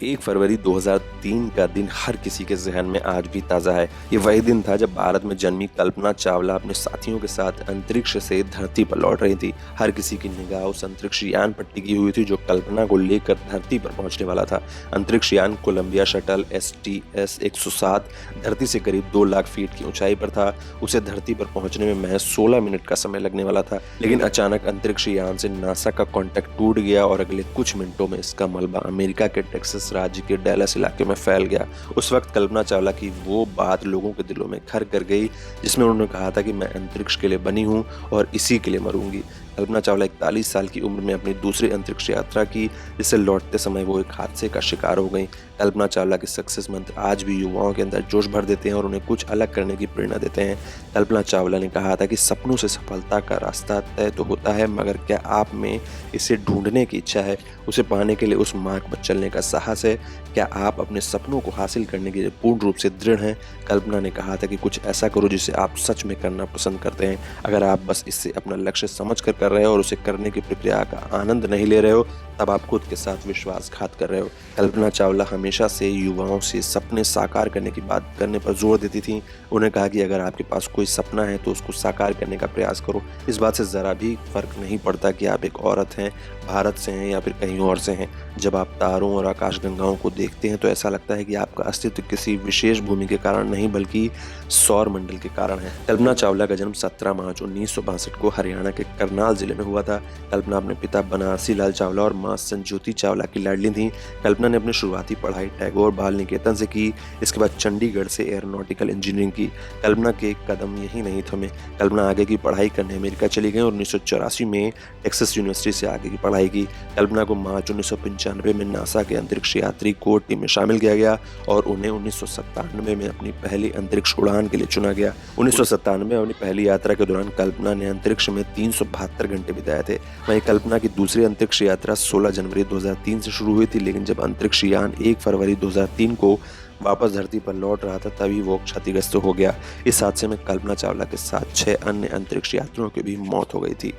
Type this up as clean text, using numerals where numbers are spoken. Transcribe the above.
1 फरवरी 2003 का दिन हर किसी के ज़हन में आज भी ताज़ा है। ये वही दिन था जब भारत में जन्मी कल्पना चावला अपने साथियों के साथ अंतरिक्ष से धरती पर लौट रही थी। हर किसी की निगाह उस अंतरिक्ष यान पर टिकी हुई थी जो कल्पना को लेकर धरती पर पहुंचने वाला था। अंतरिक्ष यान कोलंबिया शटल STS-107 धरती से करीब 2 लाख फीट की ऊंचाई पर था। उसे धरती पर पहुंचने में महज 16 मिनट का समय लगने वाला था, लेकिन अचानक अंतरिक्ष यान से नासा का कॉन्टैक्ट टूट गया और अगले कुछ मिनटों में इसका मलबा अमेरिका के टेक्सास राज्य के डैलस इलाके में फैल गया। उस वक्त कल्पना चावला की वो बात लोगों के दिलों में घर कर गई जिसमें उन्होंने कहा था कि मैं अंतरिक्ष के लिए बनी हूँ और इसी के लिए मरूंगी। कल्पना चावला 41 साल की उम्र में अपनी दूसरी अंतरिक्ष यात्रा की, जिससे लौटते समय वो एक हादसे का शिकार हो गई। कल्पना चावला के सक्सेस मंत्र आज भी युवाओं के अंदर जोश भर देते हैं और उन्हें कुछ अलग करने की प्रेरणा देते हैं। कल्पना चावला ने कहा था कि सपनों से सफलता का रास्ता तय तो होता है, मगर क्या आप में इसे ढूंढने की इच्छा है, उसे पाने के लिए उस मार्ग पर चलने का साहस है? क्या आप अपने सपनों को हासिल करने के लिए पूर्ण रूप से दृढ़ हैं? कल्पना ने कहा था कि कुछ ऐसा करो जिसे आप सच में करना पसंद करते हैं। अगर आप बस इससे अपना लक्ष्य समझ कर रहे हो और उसे करने की प्रक्रिया का आनंद नहीं ले रहे हो, तब आप खुद के साथ विश्वासघात कर रहे हो। कल्पना चावला हमेशा से युवाओं से सपने साकार करने की बात करने पर जोर देती थी। उन्हें कहा कि अगर आपके पास कोई सपना है तो उसको साकार करने का प्रयास करो। इस बात से ज़रा भी फर्क नहीं पड़ता कि आप एक औरत हैं, भारत से हैं या फिर कहीं और से हैं। जब आप तारों और आकाशगंगाओं को देखते हैं तो ऐसा लगता है कि आपका अस्तित्व किसी विशेष भूमि के कारण नहीं बल्कि सौर मंडल के कारण है। कल्पना चावला का जन्म 17 मार्च 1962 को हरियाणा के करनाल जिले में हुआ था। कल्पना अपने पिता बनारसी लाल चावला और मां संज्योति चावला की लाडली थी। कल्पना ने अपनी शुरुआती पढ़ाई टैगोर बाल निकेतन से की। इसके बाद चंडीगढ़ से एरोनॉटिकल इंजीनियरिंग की। कल्पना के कदम यही नहीं थमे। कल्पना आगे की पढ़ाई करने अमेरिका चली गई और 1984 में टेक्सास यूनिवर्सिटी से आगे की पढ़ाई की। कल्पना को मार्च 1995 में नासा के अंतरिक्ष यात्री कोर टीम में शामिल किया गया और उन्हें 1997 में अपनी पहली अंतरिक्ष उड़ान के लिए चुना गया। 1997 में अपनी पहली यात्रा के दौरान कल्पना ने अंतरिक्ष में 372 घंटे बिताए थे। वहीं कल्पना की दूसरी अंतरिक्ष यात्रा 16 जनवरी 2003 से शुरू हुई थी, लेकिन जब अंतरिक्ष यान 1 फरवरी 2003 को वापस धरती पर लौट रहा था तभी वो क्षतिग्रस्त हो गया। इस हादसे में कल्पना चावला के साथ 6 अन्य अंतरिक्ष यात्रियों की भी मौत हो गई थी।